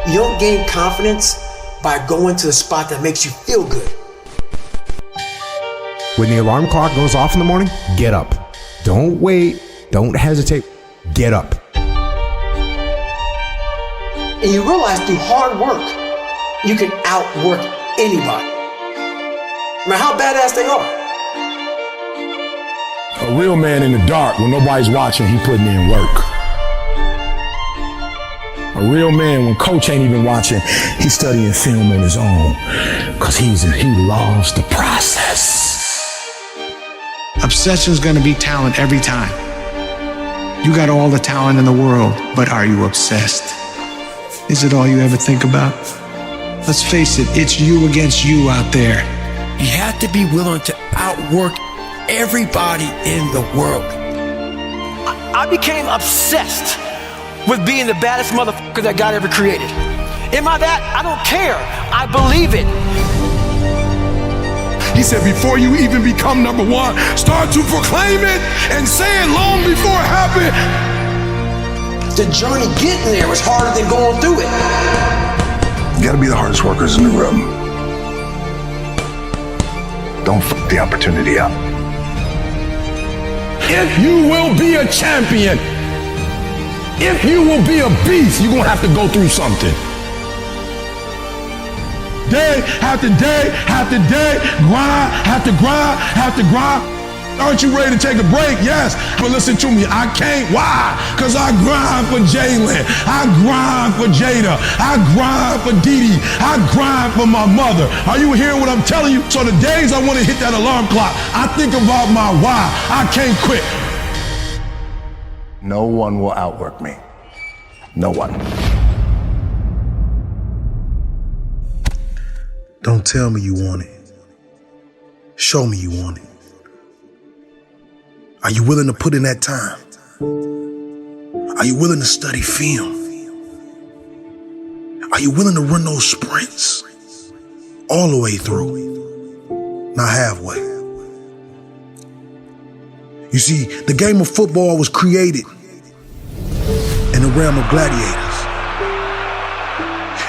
You don't gain confidence by going to the spot that makes you feel good. When the alarm clock goes off in the morning, get up. Don't wait. Don't hesitate. Get up. And you realize through hard work, you can outwork anybody, no matter how badass they are. A real man in the dark, when nobody's watching, he putting in work. A real man, when coach ain't even watching, he's studying film on his own, because he loves the process. Obsession's gonna be talent every time. You got all the talent in the world, but are you obsessed? Is it all you ever think about? Let's face it, it's you against you out there. You have to be willing to outwork everybody in the world. I became obsessed with being the baddest motherfucker that God ever created. Am I that? I don't care. I believe it. He said, before you even become number one, start to proclaim it and say it long before it happened. The journey getting there was harder than going through it. You gotta be the hardest workers in the room. Don't fuck the opportunity up. If you will be a champion, if you will be a beast, you're gonna have to go through something. Day after day after day, grind, have to grind. Aren't you ready to take a break? Yes, but listen to me, I can't. Why? Because I grind for Jalen, I grind for Jada, I grind for Dee Dee, I grind for my mother. Are you hearing what I'm telling you? So the days I want to hit that alarm clock, I think about my why. I can't quit. No one will outwork me. No one. Don't tell me you want it. Show me you want it. Are you willing to put in that time? Are you willing to study film? Are you willing to run those sprints all the way through, not halfway? You see, the game of football was created in the realm of gladiators.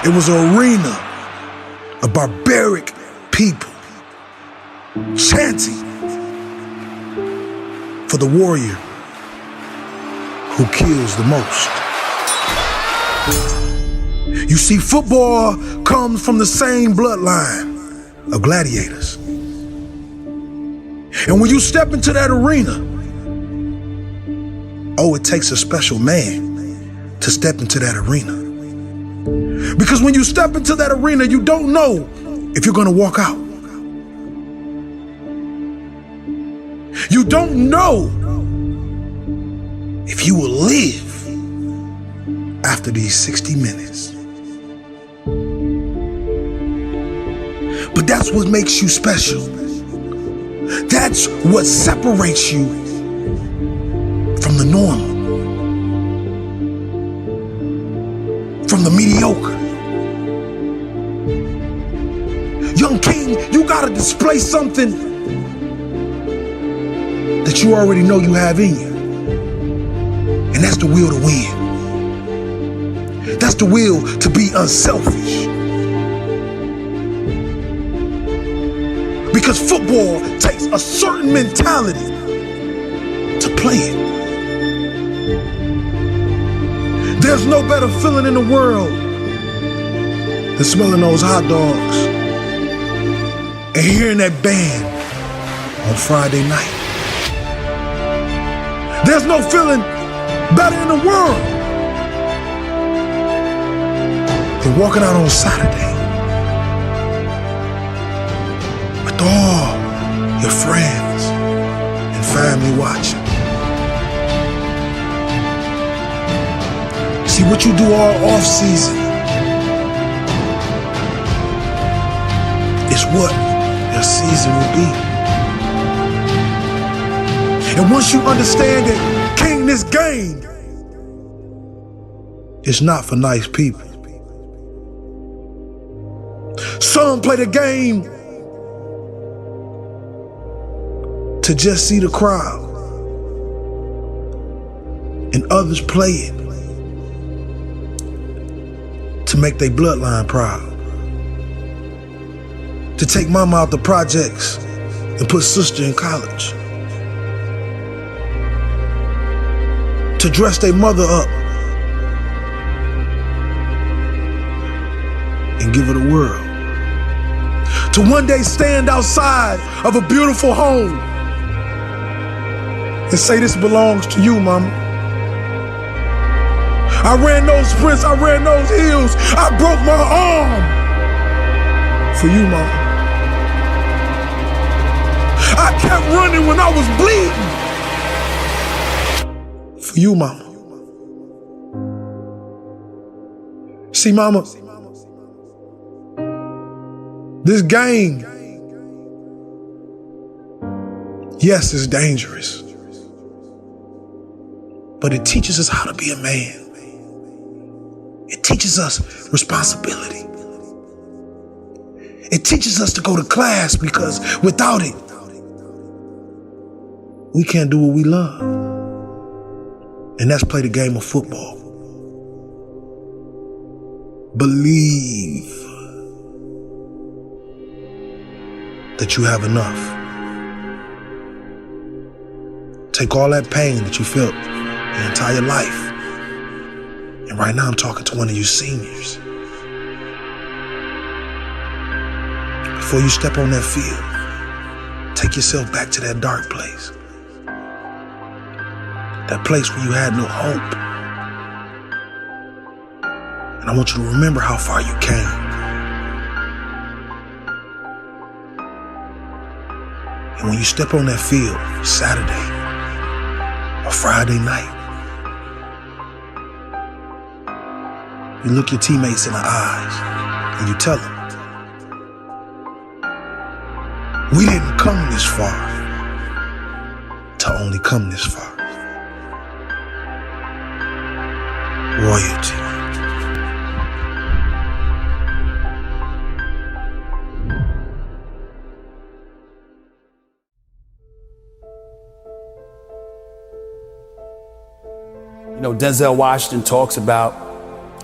It was an arena of barbaric people chanting for the warrior who kills the most. You see, football comes from the same bloodline of gladiators. And when you step into that arena, oh, it takes a special man to step into that arena. Because when you step into that arena, you don't know if you're gonna walk out. You don't know if you will live after these 60 minutes. But that's what makes you special. That's what separates you from the normal, from the mediocre. Young king, you gotta display something that you already know you have in you. And that's the will to win. That's the will to be unselfish. Because football takes a certain mentality to play it. There's no better feeling in the world than smelling those hot dogs and hearing that band on Friday night. There's no feeling better in the world than walking out on Saturday with all your friends and family watching. See, what you do all off season is what your season will be. And once you understand that, King, this game is not for nice people. Some play the game to just see the crowd, and others play it to make their bloodline proud. To take mama out the projects and put sister in college. To dress their mother up and give her the world. To one day stand outside of a beautiful home and say, this belongs to you, mama. I ran those sprints, I ran those hills, I broke my arm for you, mama. I kept running when I was bleeding for you, mama. See, mama, this game, yes, it's dangerous, but it teaches us how to be a man. It teaches us responsibility. It teaches us to go to class, because without it, we can't do what we love. And that's play the game of football. Believe that you have enough. Take all that pain that you felt your entire life. And right now I'm talking to one of you seniors. Before you step on that field, take yourself back to that dark place. That place where you had no hope. And I want you to remember how far you came. And when you step on that field, Saturday or Friday night, you look your teammates in the eyes and you tell them, we didn't come this far to only come this far. Royalty. You know, Denzel Washington talks about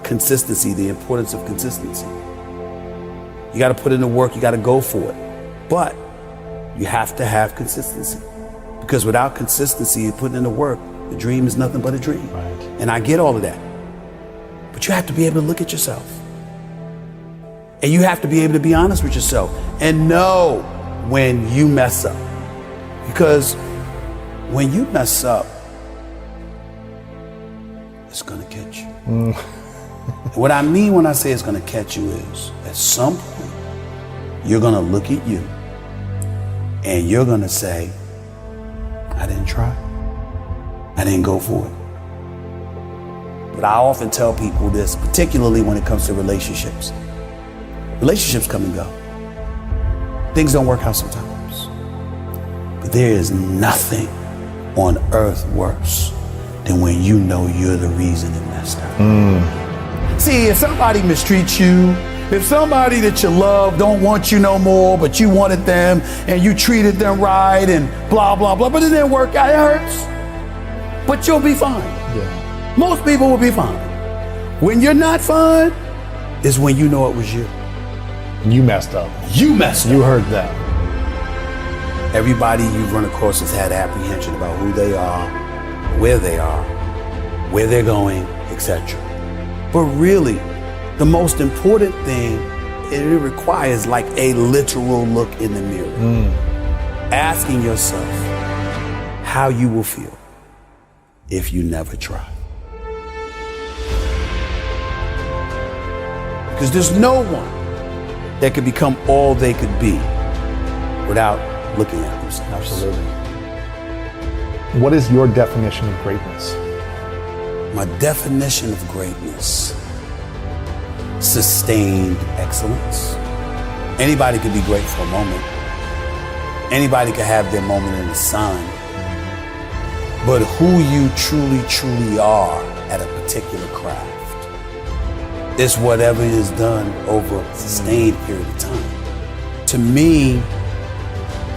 consistency, the importance of consistency. You got to put in the work, you got to go for it. But you have to have consistency. Because without consistency and putting in the work, the dream is nothing but a dream. Right. And I get all of that. But you have to be able to look at yourself. And you have to be able to be honest with yourself and know when you mess up. Because when you mess up, it's gonna catch you. What I mean when I say it's gonna catch you is, at some point, you're gonna look at you and you're gonna say, I didn't try. I didn't go for it. But I often tell people this, particularly when it comes to relationships. Relationships come and go. Things don't work out sometimes. But there is nothing on earth worse than when you know you're the reason it messed up. See, if somebody mistreats you, if somebody that you love don't want you no more, but you wanted them and you treated them right and blah, blah, blah, but it didn't work out, it hurts. But you'll be fine. Yeah. Most people will be fine. When you're not fine is when you know it was you. You messed up. You messed up. You heard that. Everybody you've run across has had apprehension about who they are, where they're going, etc. But really, the most important thing, it requires like a literal look in the mirror. Asking yourself how you will feel if you never try. Because there's no one that could become all they could be without looking at themselves. Absolutely. What is your definition of greatness? My definition of greatness: sustained excellence. Anybody could be great for a moment. Anybody could have their moment in the sun. But who you truly, truly are at a particular craft is whatever is done over a sustained period of time. To me,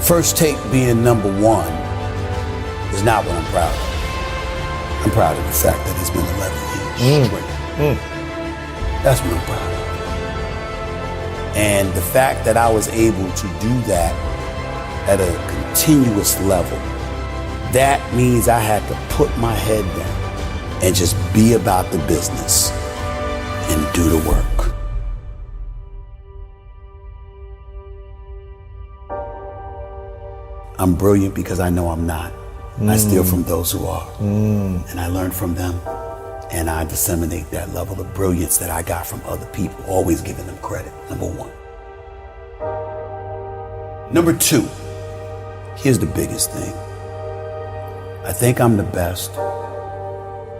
First Take being number one is not what I'm proud of. I'm proud of the fact that it's been 11 years straight. That's what I'm proud of. And the fact that I was able to do that at a continuous level, that means I had to put my head down and just be about the business and do the work. I'm brilliant because I know I'm not. I steal from those who are. And I learn from them. And I disseminate that level of brilliance that I got from other people, always giving them credit, number one. Number two, here's the biggest thing. I think I'm the best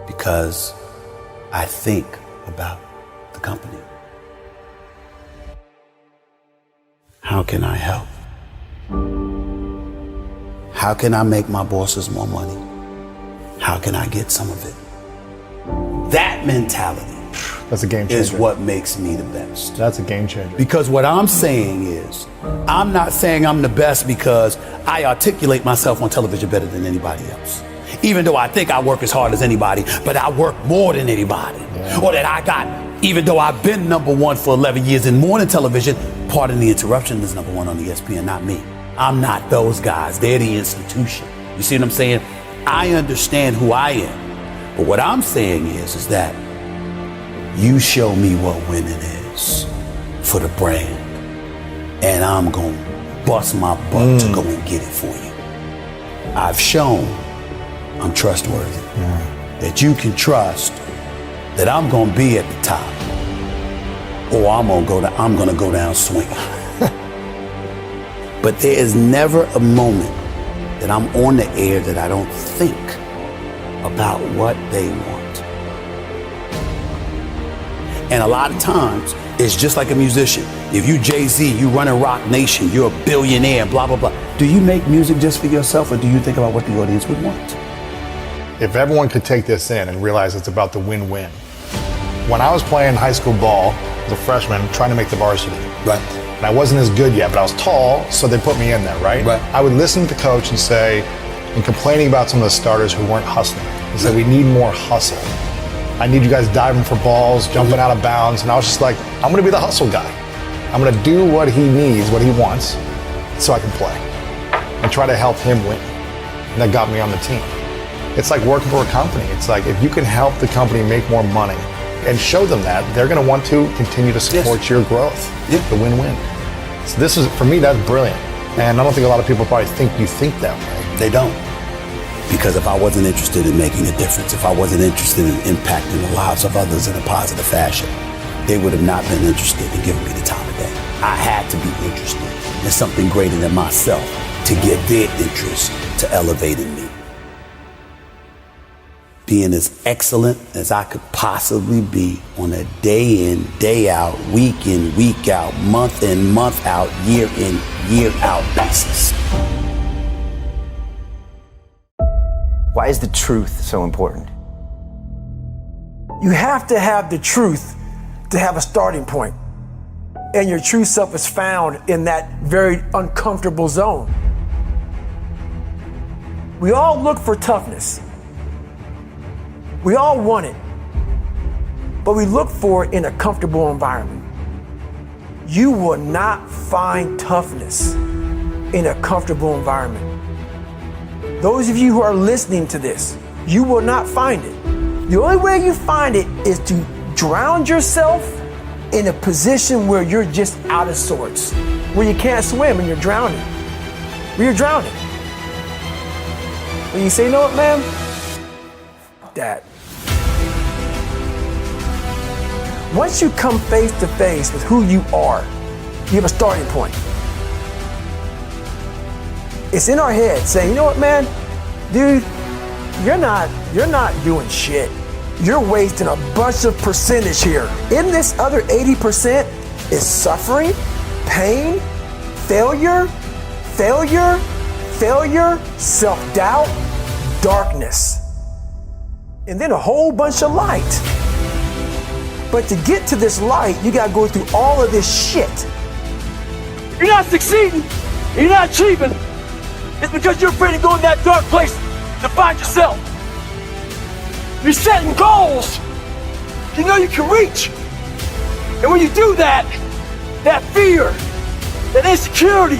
because I think about the company. How can I help? How can I make my bosses more money? How can I get some of it? That mentality That's a game changer. is what makes me the best. That's a game changer. Because what I'm saying is, I'm not saying I'm the best because I articulate myself on television better than anybody else. Even though I think I work as hard as anybody, but I work more than anybody. Yeah. Or that I got, even though I've been number one for 11 years in morning television, pardon the interruption, is number one on ESPN, not me. I'm not those guys. They're the institution. You see what I'm saying? I understand who I am. But what I'm saying is that you show me what winning is for the brand, and I'm going to bust my butt to go and get it for you. I've shown I'm trustworthy, that you can trust that I'm going to be at the top, or I'm going to go down swinging. But there is never a moment that I'm on the air that I don't think about what they want. And a lot of times, it's just like a musician. If you Jay-Z, you running Rock Nation, you're a billionaire, blah, blah, blah. Do you make music just for yourself, or do you think about what the audience would want? If everyone could take this in and realize it's about the win-win. When I was playing high school ball as a freshman, trying to make the varsity. Right. And I wasn't as good yet, but I was tall, so they put me in there, right? Right. I would listen to the coach and say, and complaining about some of the starters who weren't hustling. He said, we need more hustle. I need you guys diving for balls, jumping out of bounds. And I was just like, I'm going to be the hustle guy. I'm going to do what he needs, what he wants, so I can play and try to help him win. And that got me on the team. It's like working for a company. It's like if you can help the company make more money and show them that, they're going to want to continue to support your growth. The win-win. So this is, for me, that's brilliant. And I don't think a lot of people probably think you think that way. They don't. Because if I wasn't interested in making a difference, if I wasn't interested in impacting the lives of others in a positive fashion, they would have not been interested in giving me the time of day. I had to be interested in something greater than myself to get their interest to elevate in me. Being as excellent as I could possibly be on a day in, day out, week in, week out, month in, month out, year in, year out basis. Why is the truth so important? You have to have the truth to have a starting point. And your true self is found in that very uncomfortable zone. We all look for toughness. We all want it. But we look for it in a comfortable environment. You will not find toughness in a comfortable environment. Those of you who are listening to this, you will not find it. The only way you find it is to drown yourself in a position where you're just out of sorts, where you can't swim and you're drowning. Where you're drowning. When you say, you know what, man? That. Once you come face to face with who you are, you have a starting point. It's in our head saying, you know what, man? Dude, you're not doing shit. You're wasting a bunch of percentage here. In this other 80% is suffering, pain, failure, self-doubt, darkness, and then a whole bunch of light. But to get to this light, you gotta go through all of this shit. You're not succeeding, you're not achieving. It's because you're afraid to go in that dark place to find yourself. You're setting goals you know you can reach, And when you do that, that fear, that insecurity,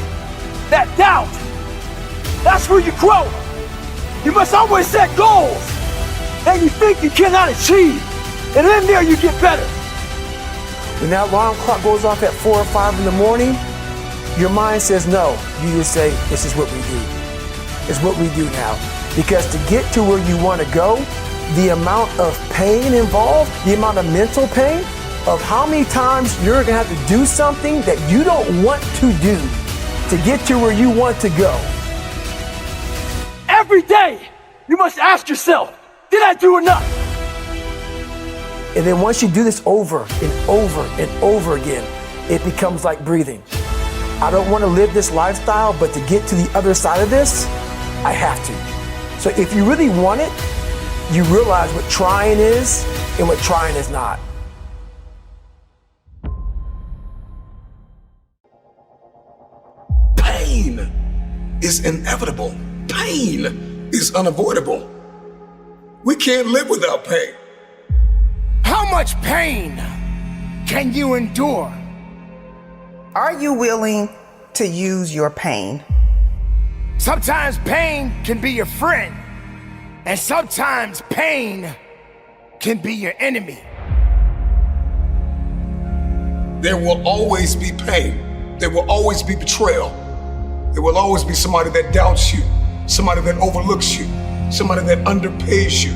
that doubt, that's where you grow. You must always set goals that you think you cannot achieve. And in there you get better. When that alarm clock goes off at 4 or 5 in the morning, your mind says no. You just say, this is what we do. It's what we do now. Because to get to where you want to go, the amount of pain involved, the amount of mental pain, of how many times you're going to have to do something that you don't want to do to get to where you want to go. Every day, you must ask yourself, did I do enough? And then once you do this over and over and over again, it becomes like breathing. I don't want to live this lifestyle, but to get to the other side of this, I have to. So if you really want it, you realize what trying is and what trying is not. Pain is inevitable. Pain is unavoidable. We can't live without pain. How much pain can you endure? Are you willing to use your pain? Sometimes pain can be your friend, and sometimes pain can be your enemy. There will always be pain. There will always be betrayal. There will always be somebody that doubts you, somebody that overlooks you, somebody that underpays you,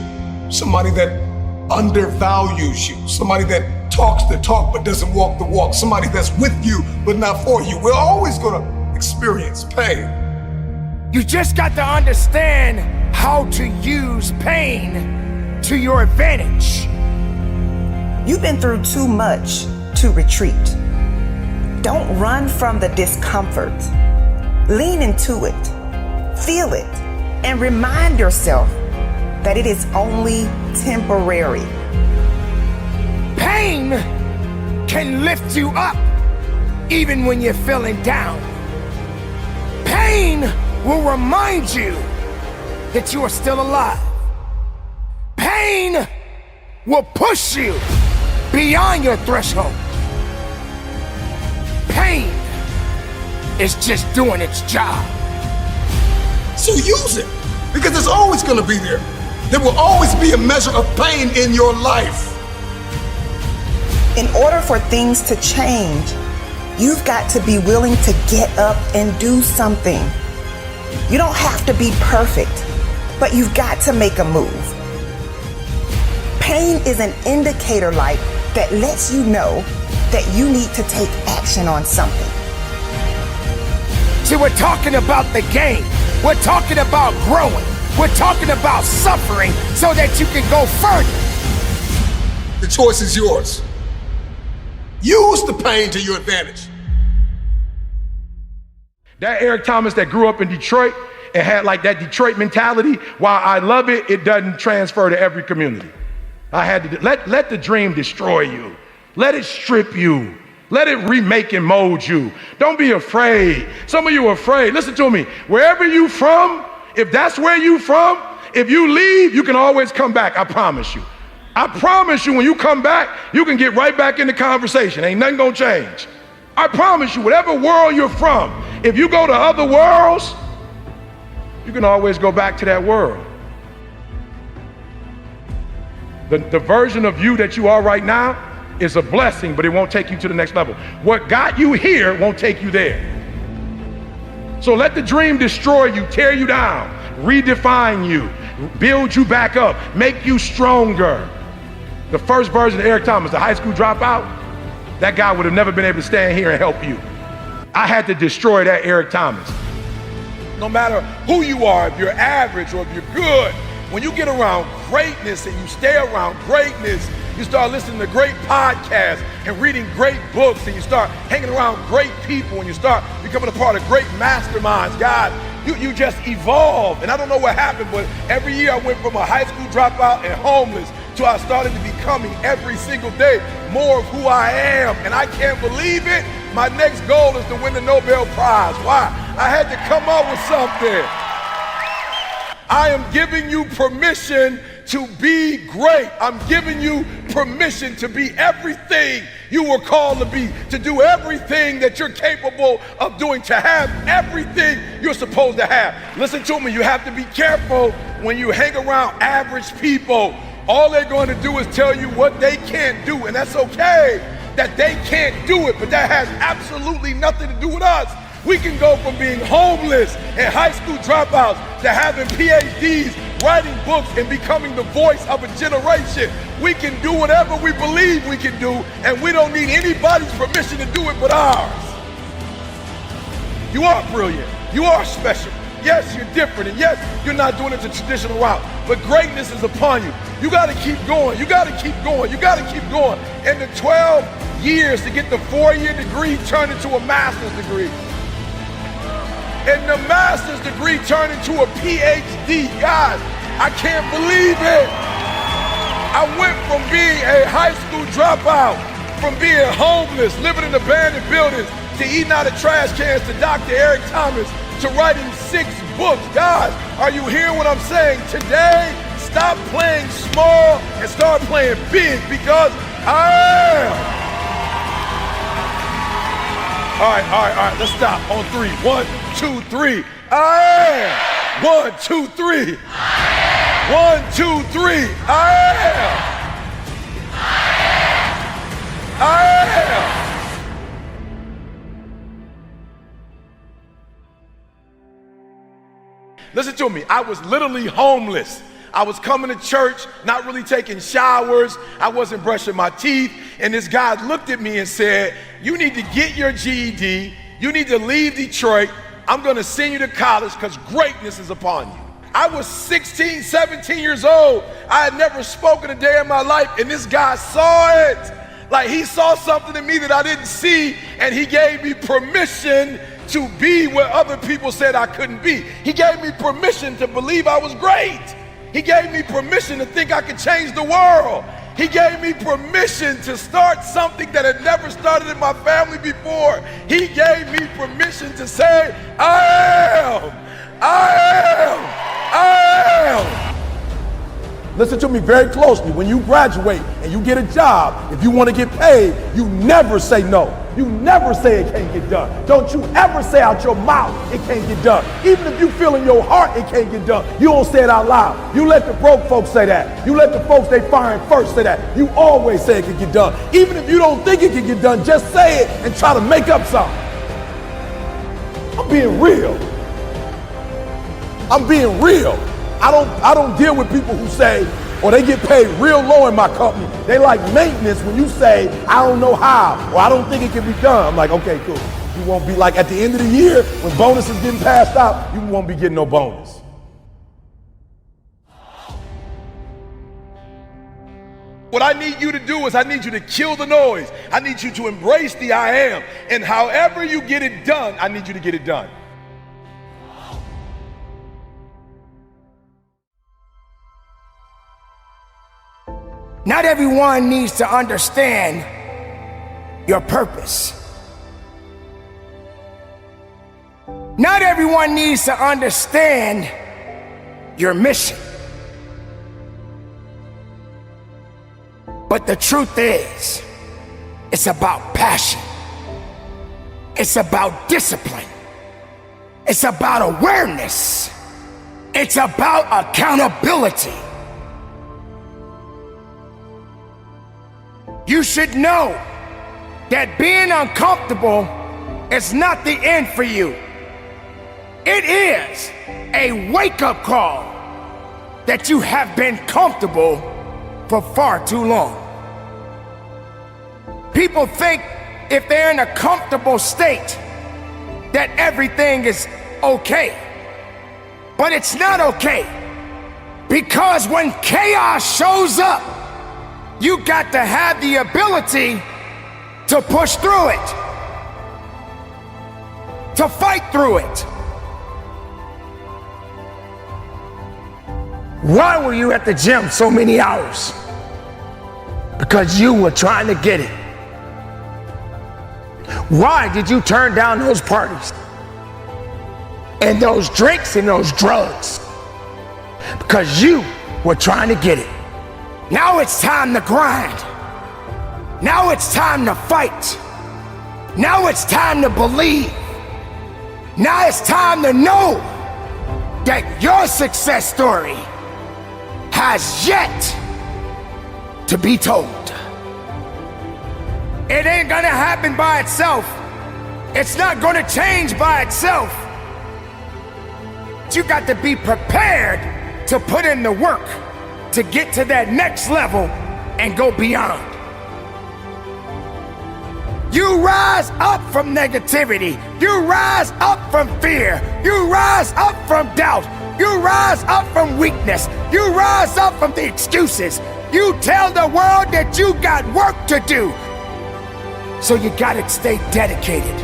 somebody that undervalues you, somebody that talks the talk but doesn't walk the walk, somebody that's with you but not for you. We're always gonna experience pain. You just got to understand how to use pain to your advantage. You've been through too much to retreat. Don't run from the discomfort. Lean into it, feel it, and remind yourself that it is only temporary. Pain can lift you up even when you're feeling down. Pain will remind you that you are still alive. Pain will push you beyond your threshold. Pain is just doing its job. So use it, because it's always gonna be there. There will always be a measure of pain in your life. In order for things to change, you've got to be willing to get up and do something. You don't have to be perfect, but you've got to make a move. Pain is an indicator light that lets you know that you need to take action on something. See, we're talking about the game. We're talking about growing. We're talking about suffering so that you can go further. The choice is yours. Use the pain to your advantage. That Eric Thomas that grew up in Detroit and had like that Detroit mentality, while I love it, it doesn't transfer to every community. I had to let the dream destroy you. Let it strip you. Let it remake and mold you. Don't be afraid. Some of you are afraid. Listen to me. Wherever you from, if that's where you from, if you leave, you can always come back. I promise you. I promise you, when you come back, you can get right back in the conversation. Ain't nothing gonna change. I promise you, whatever world you're from, if you go to other worlds, you can always go back to that world. The version of you that you are right now is a blessing, but it won't take you to the next level. What got you here won't take you there. So let the dream destroy you, tear you down, redefine you, build you back up, make you stronger. The first version of Eric Thomas, the high school dropout, that guy would have never been able to stand here and help you. I had to destroy that Eric Thomas. No matter who you are, if you're average or if you're good, when you get around greatness and you stay around greatness, you start listening to great podcasts and reading great books, and you start hanging around great people, and you start becoming a part of great masterminds. God, you just evolve. And I don't know what happened, but every year I went from a high school dropout and homeless to I started to becoming every single day more of who I am. And I can't believe it. My next goal is to win the Nobel Prize. Why? I had to come up with something. I am giving you permission to be great. I'm giving you permission to be everything you were called to be, to do everything that you're capable of doing, to have everything you're supposed to have. Listen to me, you have to be careful when you hang around average people. All they're going to do is tell you what they can't do, and that's okay that they can't do it, but that has absolutely nothing to do with us. We can go from being homeless and high school dropouts to having PhDs, writing books, and becoming the voice of a generation. We can do whatever we believe we can do, and we don't need anybody's permission to do it but ours. You are brilliant. You are special. Yes, you're different, and yes, you're not doing it the traditional route, but greatness is upon you. You gotta keep going. You gotta keep going. You gotta keep going. And the 12 years to get the 4-year degree turned into a master's degree. And the master's degree turned into a PhD. Guys, I can't believe it. I went from being a high school dropout, from being homeless, living in abandoned buildings, to eating out of trash cans, to Dr. Eric Thomas, to writing 6 books. Guys, are you hearing what I'm saying? Today, stop playing small and start playing big, because I am. All right, let's stop on 3. 1, 2, 3. I am. 1, 2, 3. 1, 2, 3. I am. I am. Listen to me, I was literally homeless. I was coming to church, not really taking showers. I wasn't brushing my teeth. And this guy looked at me and said, you need to get your GED. You need to leave Detroit. I'm going to send you to college because greatness is upon you. I was 16, 17 years old. I had never spoken a day in my life. And this guy saw it. Like, he saw something in me that I didn't see. And he gave me permission to be where other people said I couldn't be. He gave me permission to believe I was great. He gave me permission to think I could change the world. He gave me permission to start something that had never started in my family before. He gave me permission to say, I am, I am, I am. Listen to me very closely. When you graduate and you get a job, if you want to get paid, you never say no. You never say it can't get done. Don't you ever say out your mouth it can't get done. Even if you feel in your heart it can't get done, you don't say it out loud. You let the broke folks say that. You let the folks they firing first say that. You always say it can get done. Even if you don't think it can get done, just say it and try to make up something. I'm being real. I'm being real. I don't deal with people who say, or they get paid real low in my company. They like maintenance when you say, I don't know how, or I don't think it can be done. I'm like, okay, cool. You won't be like, at the end of the year, when bonuses getting passed out, you won't be getting no bonus. What I need you to do is I need you to kill the noise. I need you to embrace the I am. And however you get it done, I need you to get it done. Not everyone needs to understand your purpose. Not everyone needs to understand your mission. But the truth is, it's about passion. It's about discipline. It's about awareness. It's about accountability. You should know that being uncomfortable is not the end for you. It is a wake-up call that you have been comfortable for far too long. People think if they're in a comfortable state that everything is okay. But it's not okay. Because when chaos shows up, you got to have the ability to push through it, to fight through it. Why were you at the gym so many hours? Because you were trying to get it. Why did you turn down those parties and those drinks and those drugs? Because you We're trying to get it. Now it's time to grind. Now it's time to fight. Now it's time to believe. Now it's time to know that your success story has yet to be told. It ain't gonna happen by itself. It's not gonna change by itself. But you got to be prepared to put in the work to get to that next level and go beyond. You rise up from negativity. You rise up from fear. You rise up from doubt. You rise up from weakness. You rise up from the excuses. You tell the world that you got work to do. So you gotta stay dedicated.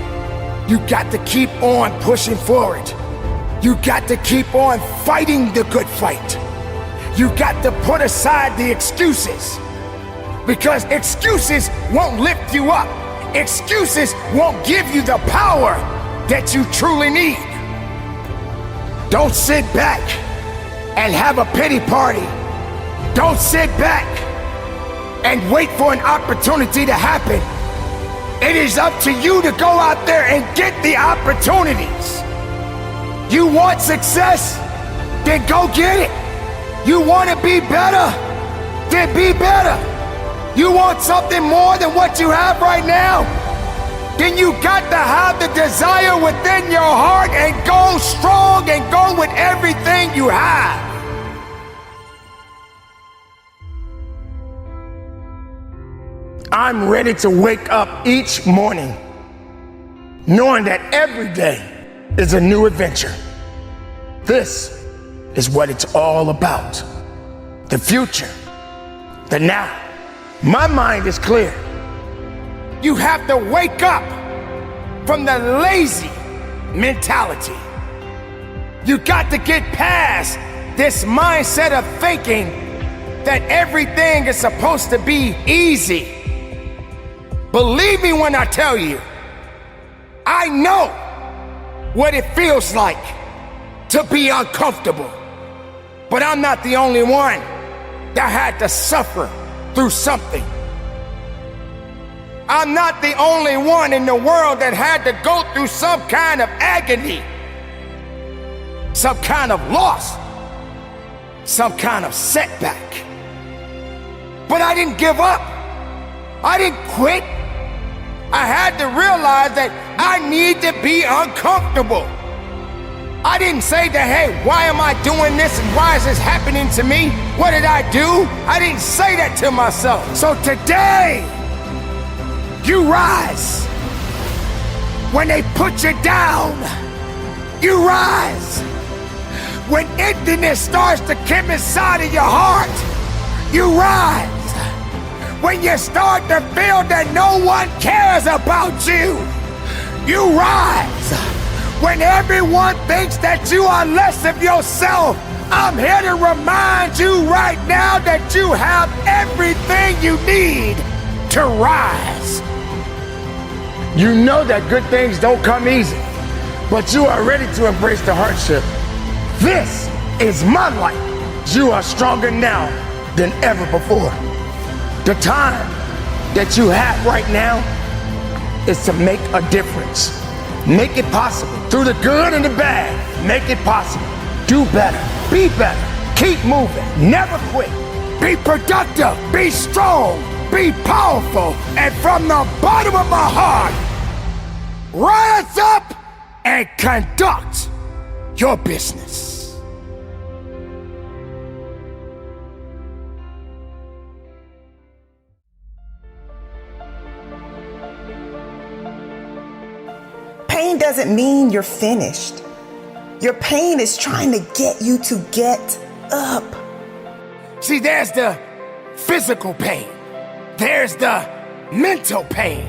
You got to keep on pushing forward. You got to keep on fighting the good fight. You got to put aside the excuses, because excuses won't lift you up. Excuses won't give you the power that you truly need. Don't sit back and have a pity party. Don't sit back and wait for an opportunity to happen. It is up to you to go out there and get the opportunities. You want success? Then go get it. You want to be better? Then be better. You want something more than what you have right now? Then you got to have the desire within your heart and go strong and go with everything you have. I'm ready to wake up each morning knowing that every day is a new adventure. This is what it's all about. The future, the now. My mind is clear. You have to wake up from the lazy mentality. You got to get past this mindset of thinking that everything is supposed to be easy. Believe me when I tell you, I know what it feels like to be uncomfortable. But I'm not the only one that had to suffer through something. I'm not the only one in the world that had to go through some kind of agony, some kind of loss, some kind of setback. But I didn't give up. I didn't quit. I had to realize that I need to be uncomfortable. I didn't say that, hey, why am I doing this and why is this happening to me? What did I do? I didn't say that to myself. So today, you rise. When they put you down, you rise. When emptiness starts to come inside of your heart, you rise. When you start to feel that no one cares about you, you rise. When everyone thinks that you are less of yourself, I'm here to remind you right now that you have everything you need to rise. You know that good things don't come easy, but you are ready to embrace the hardship. This is my life. You are stronger now than ever before. The time that you have right now is to make a difference. Make it possible. Through the good and the bad, make it possible. Do better. Be better. Keep moving. Never quit. Be productive. Be strong. Be powerful. And from the bottom of my heart, rise up and conduct your business. Pain doesn't mean you're finished. Your pain is trying to get you to get up. See, there's the physical pain. There's the mental pain.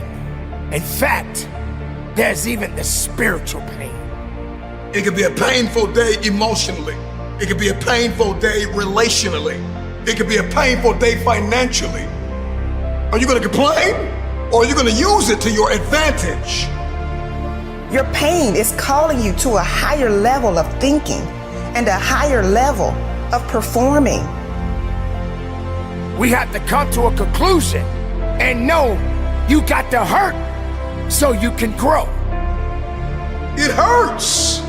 In fact, there's even the spiritual pain. It could be a painful day emotionally. It could be a painful day relationally. It could be a painful day financially. Are you going to complain, or are you going to use it to your advantage? Your pain is calling you to a higher level of thinking and a higher level of performing. we have to come to a conclusion and know you got to hurt so you can grow. It hurts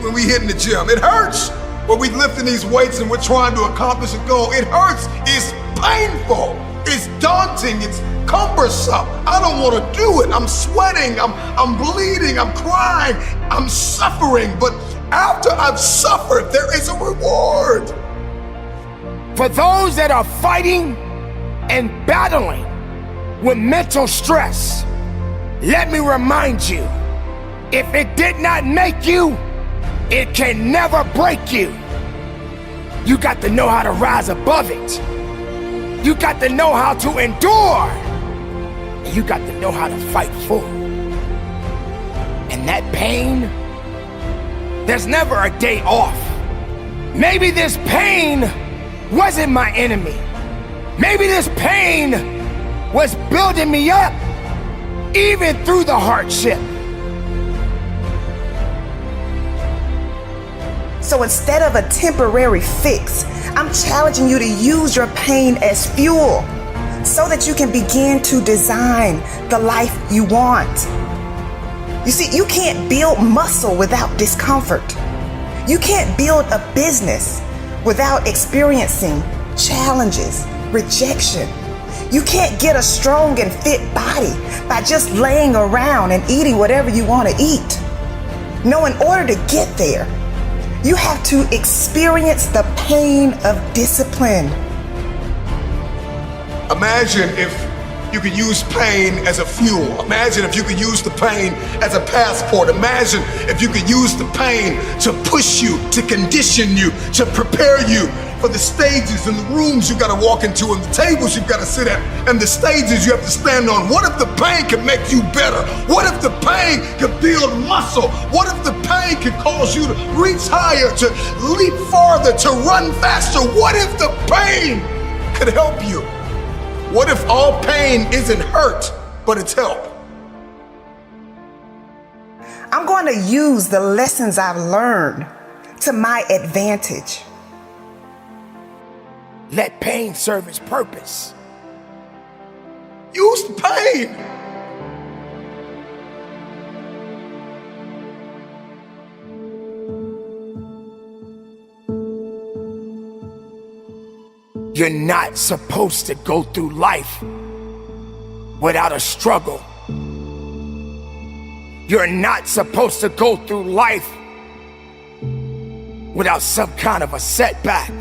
when we hit in the gym. It hurts when we lifting these weights and we're trying to accomplish a goal. It hurts. It's painful. It's daunting. It's cumbersome. I don't want to do it. I'm sweating. I'm bleeding. I'm crying. I'm suffering. But after I've suffered, there is a reward. For those that are fighting and battling with mental stress, let me remind you, if it did not make you, it can never break you. You got to know how to rise above it. You got to know how to endure. And you got to know how to fight forward. And that pain, there's never a day off. Maybe this pain wasn't my enemy. Maybe this pain was building me up, even through the hardship. So instead of a temporary fix, I'm challenging you to use your pain as fuel so that you can begin to design the life you want. You see, you can't build muscle without discomfort. You can't build a business without experiencing challenges, rejection. You can't get a strong and fit body by just laying around and eating whatever you want to eat. No, in order to get there, you have to experience the pain of discipline. Imagine if you could use pain as a fuel. Imagine if you could use the pain as a passport. Imagine if you could use the pain to push you, to condition you, to prepare you for the stages and the rooms you gotta walk into and the tables you gotta sit at and the stages you have to stand on. What if the pain could make you better? What if the pain could build muscle? What if the pain could cause you to reach higher, to leap farther, to run faster? What if the pain could help you? What if all pain isn't hurt, but it's help? I'm going to use the lessons I've learned to my advantage. Let pain serve its purpose. Use the pain. You're not supposed to go through life without a struggle. You're not supposed to go through life without some kind of a setback.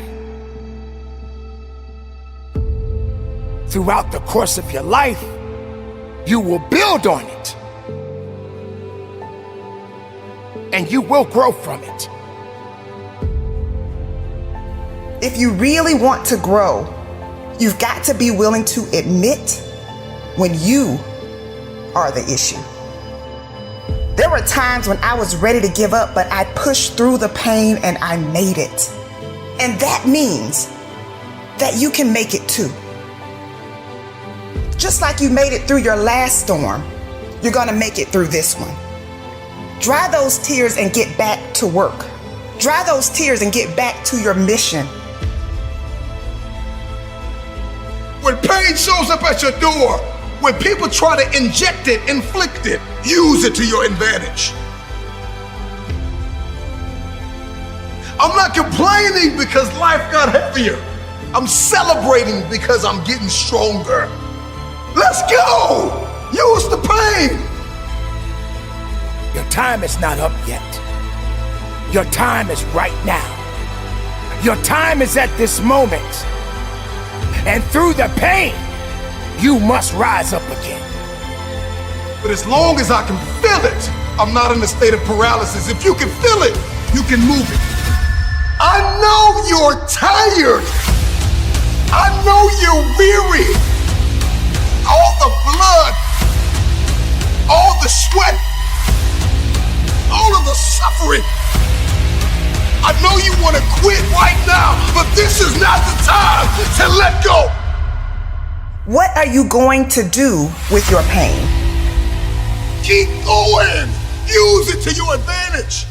Throughout the course of your life, you will build on it. And you will grow from it. If you really want to grow, you've got to be willing to admit when you are the issue. There were times when I was ready to give up, but I pushed through the pain and I made it. And that means that you can make it too. Just like you made it through your last storm, you're gonna make it through this one. Dry those tears and get back to work. Dry those tears and get back to your mission. When pain shows up at your door, when people try to inject it, inflict it, use it to your advantage. I'm not complaining because life got heavier. I'm celebrating because I'm getting stronger. Let's go! Use the pain! Your time is not up yet. Your time is right now. Your time is at this moment. And through the pain, you must rise up again. But as long as I can feel it, I'm not in a state of paralysis. If you can feel it, you can move it. I know you're tired. I know you're weary. All the blood, all the sweat, all of the suffering. I know you want to quit right now, but this is not the time to let go. What are you going to do with your pain? Keep going. Use it to your advantage.